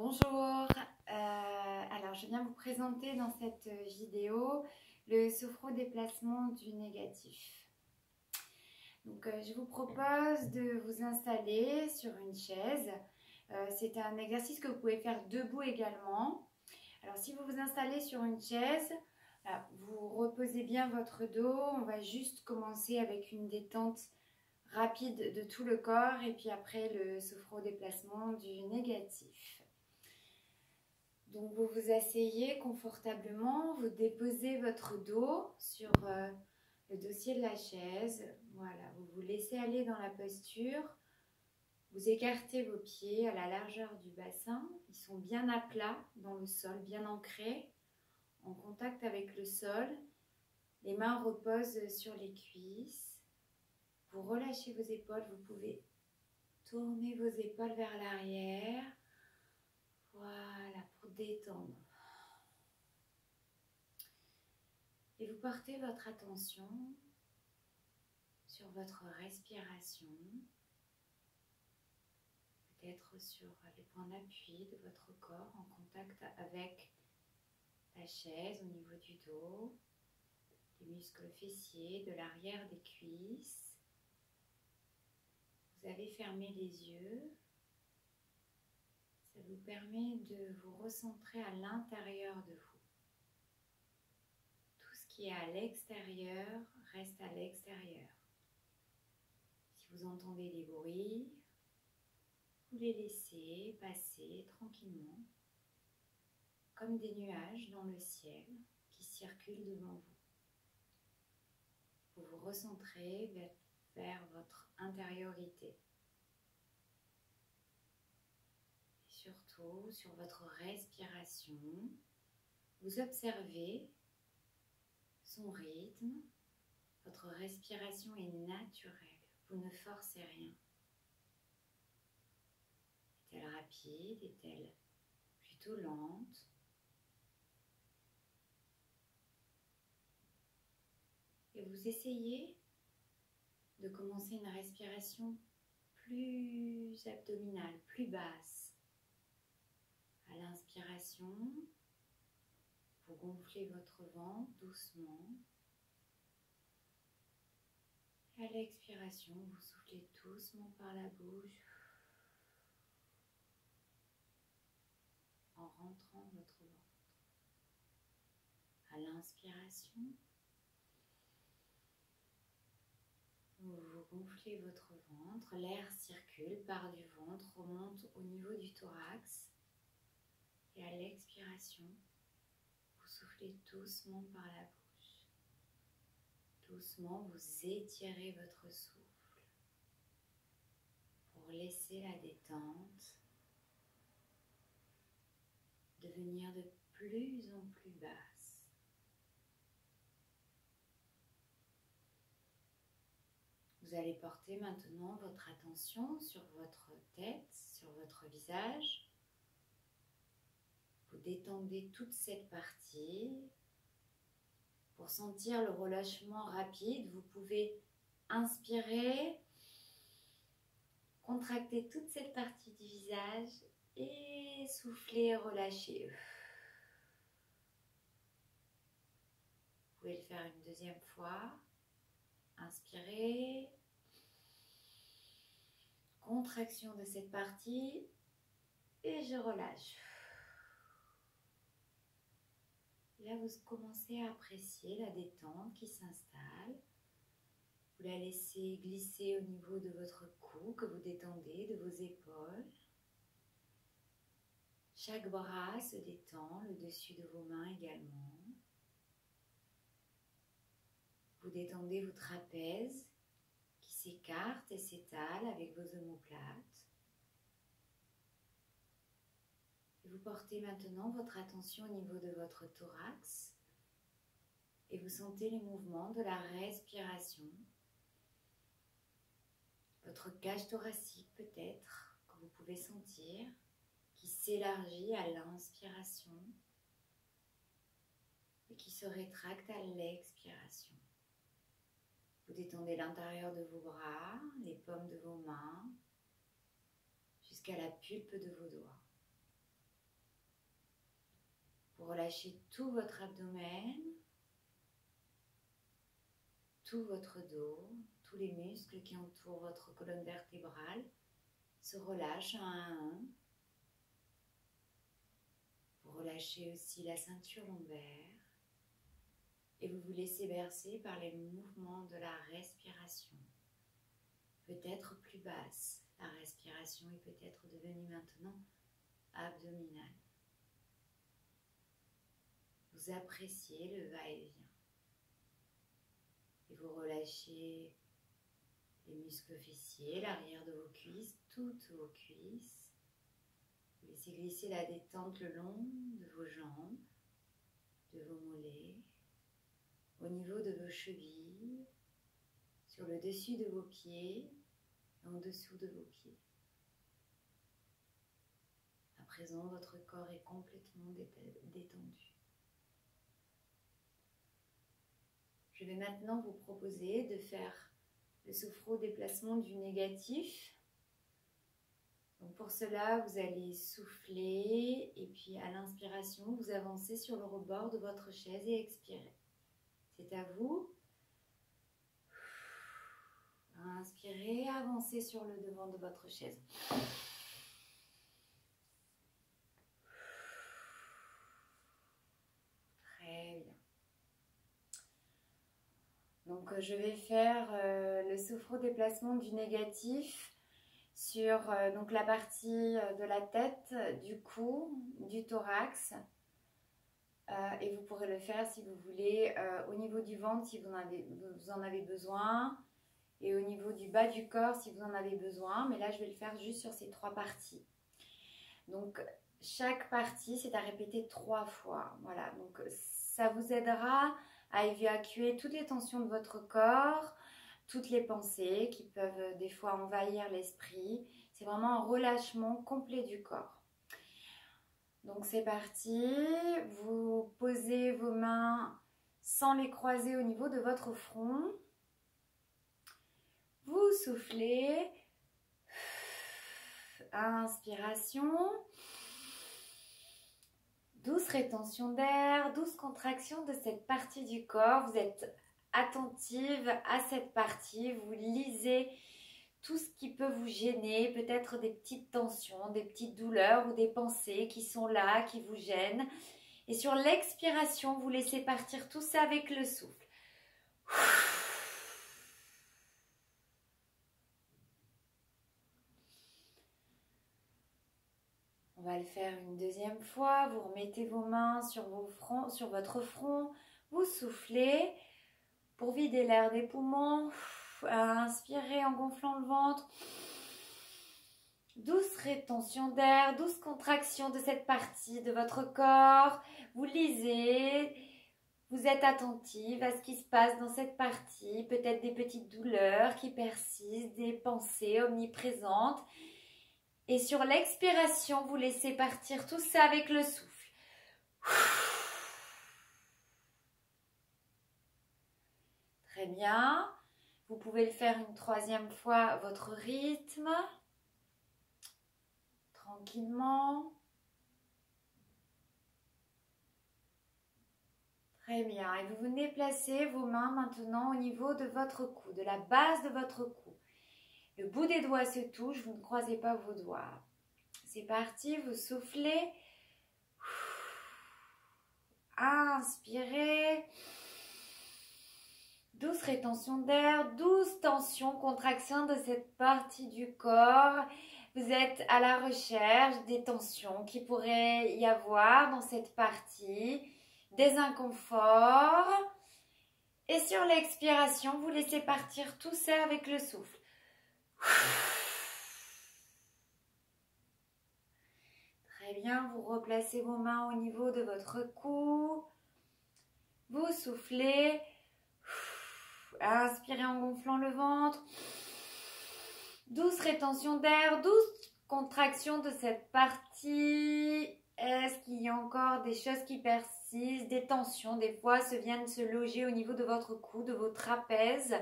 Bonjour, alors je viens vous présenter dans cette vidéo le sophro-déplacement du négatif. Donc je vous propose de vous installer sur une chaise. C'est un exercice que vous pouvez faire debout également. Alors si vous vous installez sur une chaise, vous reposez bien votre dos. On va juste commencer avec une détente rapide de tout le corps et puis après le sophro-déplacement du négatif. Donc vous vous asseyez confortablement, vous déposez votre dos sur le dossier de la chaise. Voilà, vous vous laissez aller dans la posture. Vous écartez vos pieds à la largeur du bassin. Ils sont bien à plat dans le sol, bien ancrés, en contact avec le sol. Les mains reposent sur les cuisses. Vous relâchez vos épaules, vous pouvez tourner vos épaules vers l'arrière. Voilà, pour détendre. Et vous portez votre attention sur votre respiration, peut-être sur les points d'appui de votre corps en contact avec la chaise au niveau du dos, des muscles fessiers, de l'arrière des cuisses. Vous avez fermé les yeux. Ça vous permet de vous recentrer à l'intérieur de vous. Tout ce qui est à l'extérieur reste à l'extérieur. Si vous entendez des bruits, vous les laissez passer tranquillement, comme des nuages dans le ciel qui circulent devant vous. Vous vous recentrez vers votre intériorité. Et surtout, sur votre respiration, vous observez son rythme. Votre respiration est naturelle, vous ne forcez rien. Est-elle rapide? Est-elle plutôt lente? Et vous essayez de commencer une respiration plus abdominale, plus basse. À l'inspiration, vous gonflez votre ventre doucement. Et à l'expiration, vous soufflez doucement par la bouche en rentrant votre ventre. À l'inspiration, vous gonflez votre ventre, l'air circule par du ventre, remonte au niveau du thorax. Et à l'expiration, vous soufflez doucement par la bouche. Doucement, vous étirez votre souffle pour laisser la détente devenir de plus en plus basse. Vous allez porter maintenant votre attention sur votre tête, sur votre visage. Vous détendez toute cette partie. Pour sentir le relâchement rapide, vous pouvez inspirer, contracter toute cette partie du visage et souffler, relâcher. Vous pouvez le faire une deuxième fois. Inspirez. Contraction de cette partie et je relâche. Là, vous commencez à apprécier la détente qui s'installe. Vous la laissez glisser au niveau de votre cou, que vous détendez, de vos épaules. Chaque bras se détend, le dessus de vos mains également. Vous détendez vos trapèzes qui s'écartent et s'étalent avec vos omoplates. Et vous portez maintenant votre attention au niveau de votre thorax et vous sentez les mouvements de la respiration. Votre cage thoracique peut-être, que vous pouvez sentir, qui s'élargit à l'inspiration et qui se rétracte à l'expiration. Vous détendez l'intérieur de vos bras, les paumes de vos mains, jusqu'à la pulpe de vos doigts. Vous relâchez tout votre abdomen, tout votre dos, tous les muscles qui entourent votre colonne vertébrale se relâchent un à un. Vous relâchez aussi la ceinture lombaire et vous vous laissez bercer par les mouvements de la respiration. Peut-être plus basse, la respiration est peut-être devenue maintenant abdominale. Vous appréciez le va-et-vient. Et vous relâchez les muscles fessiers, l'arrière de vos cuisses, toutes vos cuisses. Vous laissez glisser la détente le long de vos jambes, de vos mollets, au niveau de vos chevilles, sur le dessus de vos pieds et en dessous de vos pieds. À présent, votre corps est complètement détendu. Je vais maintenant vous proposer de faire le sophro-déplacement du négatif. Donc pour cela, vous allez souffler et puis à l'inspiration, vous avancez sur le rebord de votre chaise et expirez. C'est à vous. Inspirez, avancez sur le devant de votre chaise. Très bien. Donc je vais faire le sophro-déplacement du négatif sur donc la partie de la tête, du cou, du thorax. Et vous pourrez le faire si vous voulez au niveau du ventre si vous en avez besoin et au niveau du bas du corps si vous en avez besoin. Mais là, je vais le faire juste sur ces 3 parties. Donc, chaque partie, c'est à répéter 3 fois. Voilà, donc ça vous aidera à évacuer toutes les tensions de votre corps, toutes les pensées qui peuvent des fois envahir l'esprit. C'est vraiment un relâchement complet du corps. Donc c'est parti, vous posez vos mains sans les croiser au niveau de votre front. Vous soufflez, inspiration, douce rétention d'air, douce contraction de cette partie du corps. Vous êtes attentive à cette partie, vous lisez tout ce qui peut vous gêner, peut-être des petites tensions, des petites douleurs ou des pensées qui sont là, qui vous gênent. Et sur l'expiration, vous laissez partir tout ça avec le souffle. On va le faire une deuxième fois. Vous remettez vos mains sur votre front. Vous soufflez pour vider l'air des poumons. Inspirez en gonflant le ventre. Douce rétention d'air, douce contraction de cette partie de votre corps. Vous lisez, vous êtes attentive à ce qui se passe dans cette partie. Peut-être des petites douleurs qui persistent, des pensées omniprésentes. Et sur l'expiration, vous laissez partir tout ça avec le souffle. Très bien. Vous pouvez le faire une 3e fois à votre rythme. Tranquillement. Très bien. Et vous venez placer vos mains maintenant au niveau de votre cou, de la base de votre cou. Le bout des doigts se touche, vous ne croisez pas vos doigts. C'est parti, vous soufflez. Inspirez. Douce rétention d'air, douce tension, contraction de cette partie du corps. Vous êtes à la recherche des tensions qui pourraient y avoir dans cette partie, des inconforts. Et sur l'expiration, vous laissez partir tout ça avec le souffle. Très bien, vous replacez vos mains au niveau de votre cou. Vous soufflez. Inspirez en gonflant le ventre. Douce rétention d'air, douce contraction de cette partie. Est-ce qu'il y a encore des choses qui persistent, des tensions, des fois viennent se loger au niveau de votre cou, de vos trapèzes,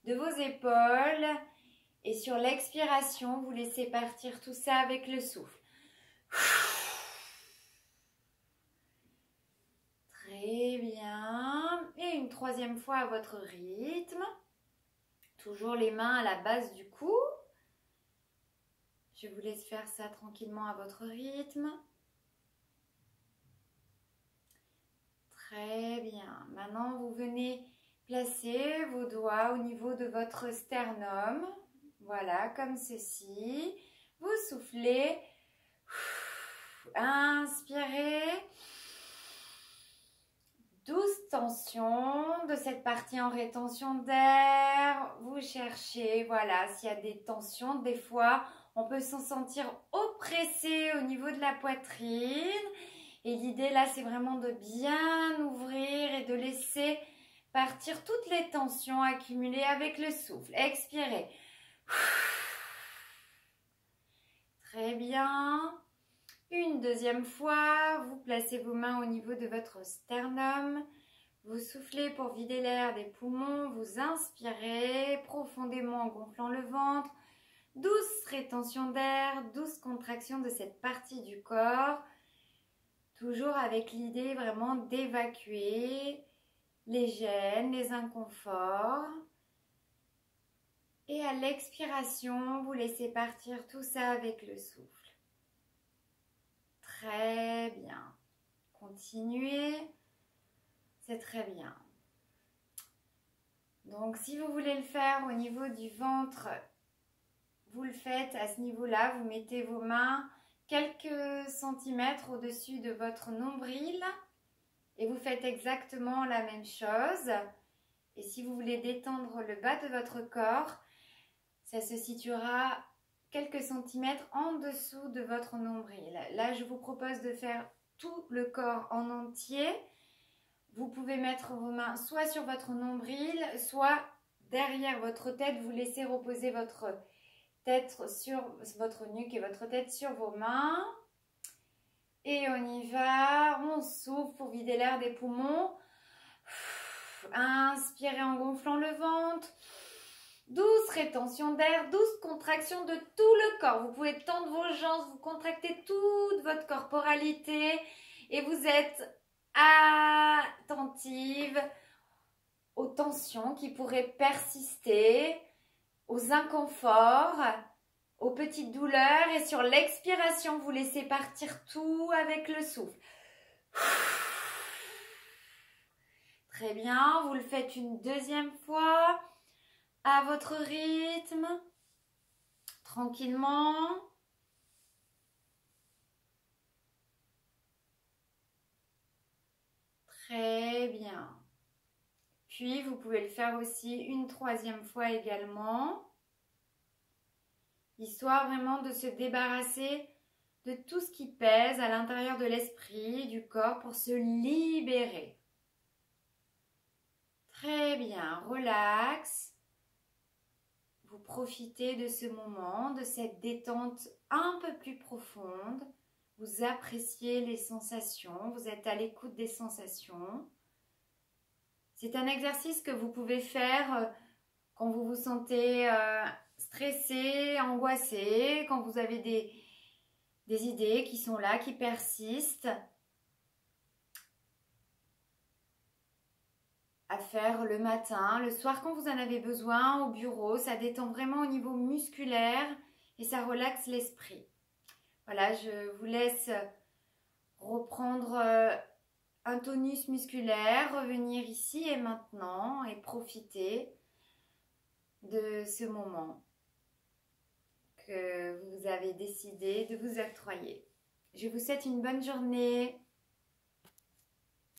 de vos épaules. Et sur l'expiration, vous laissez partir tout ça avec le souffle. troisième fois à votre rythme. Toujours les mains à la base du cou. Je vous laisse faire ça tranquillement à votre rythme. Très bien. Maintenant, vous venez placer vos doigts au niveau de votre sternum. Voilà, comme ceci. Vous soufflez. Inspirez. Douce tension de cette partie en rétention d'air. Vous cherchez, voilà, s'il y a des tensions, des fois, on peut s'en sentir oppressé au niveau de la poitrine. Et l'idée là, c'est vraiment de bien ouvrir et de laisser partir toutes les tensions accumulées avec le souffle. Expirez. Très bien. Une deuxième fois, vous placez vos mains au niveau de votre sternum. Vous soufflez pour vider l'air des poumons. Vous inspirez profondément en gonflant le ventre. Douce rétention d'air, douce contraction de cette partie du corps. Toujours avec l'idée vraiment d'évacuer les gênes, les inconforts. Et à l'expiration, vous laissez partir tout ça avec le souffle. Très bien. Continuez. C'est très bien. Donc, si vous voulez le faire au niveau du ventre, vous le faites à ce niveau-là. Vous mettez vos mains quelques centimètres au-dessus de votre nombril et vous faites exactement la même chose. Et si vous voulez détendre le bas de votre corps, ça se situera quelques centimètres en dessous de votre nombril. Là, je vous propose de faire tout le corps en entier. Vous pouvez mettre vos mains soit sur votre nombril, soit derrière votre tête. Vous laissez reposer votre tête sur votre nuque et votre tête sur vos mains. Et on y va. On souffle pour vider l'air des poumons. Inspirez en gonflant le ventre. Douce rétention d'air, douce contraction de tout le corps. Vous pouvez tendre vos jambes, vous contractez toute votre corporalité et vous êtes attentive aux tensions qui pourraient persister, aux inconforts, aux petites douleurs. Et sur l'expiration, vous laissez partir tout avec le souffle. Très bien, vous le faites une deuxième fois. À votre rythme, tranquillement. Très bien. Puis, vous pouvez le faire aussi une troisième fois également, histoire vraiment de se débarrasser de tout ce qui pèse à l'intérieur de l'esprit, du corps, pour se libérer. Très bien, relax. Vous profitez de ce moment, de cette détente un peu plus profonde. Vous appréciez les sensations, vous êtes à l'écoute des sensations. C'est un exercice que vous pouvez faire quand vous vous sentez stressé, angoissé, quand vous avez des idées qui sont là, qui persistent. À faire le matin, le soir quand vous en avez besoin, au bureau. Ça détend vraiment au niveau musculaire et ça relaxe l'esprit. Voilà, je vous laisse reprendre un tonus musculaire, revenir ici et maintenant et profiter de ce moment que vous avez décidé de vous octroyer. Je vous souhaite une bonne journée.